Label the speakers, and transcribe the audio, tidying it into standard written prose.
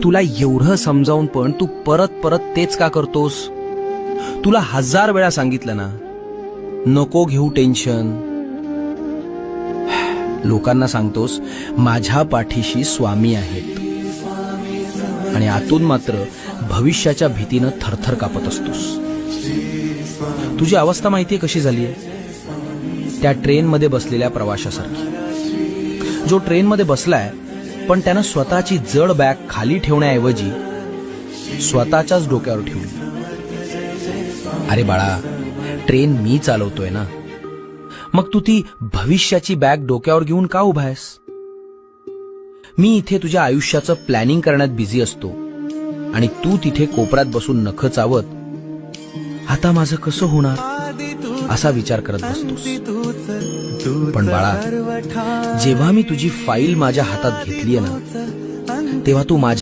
Speaker 1: तुला एवढं समजावून पण तू परत परत तेच का करतोस? तुला 1000 वेळा सांगितलं ना, नको घेऊ टेन्शन. लोकांना सांगतोस माझ्या पाठीशी स्वामी आहेत, आणि आतून मात्र भविष्याच्या भीतीनं थरथर कापत असतोस. तुझी अवस्था माहितीये कशी झालीये? त्या ट्रेनमध्ये बसलेल्या प्रवाशासारखी, जो ट्रेनमध्ये बसलाय पण त्यानं स्वतःची जड बॅग खाली ठेवण्याऐवजी स्वतःच्याच डोक्यावर ठेवली. अरे बाळा, ट्रेन मी चालवतोय ना, मग तू ती भविष्याची बॅग डोक्यावर घेऊन का उभा आहेस? मी इथे तुझ्या आयुष्याचं प्लॅनिंग करण्यात बिझी असतो आणि तू तिथे कोपऱ्यात बसून नखं चावत, आता माझं कसं होणार असा विचार करत बसतोस. पण बाळा, जेव्हा मी तुझी फाईल माझ्या हातात घेतलीये ना, तेव्हा तू माझ्या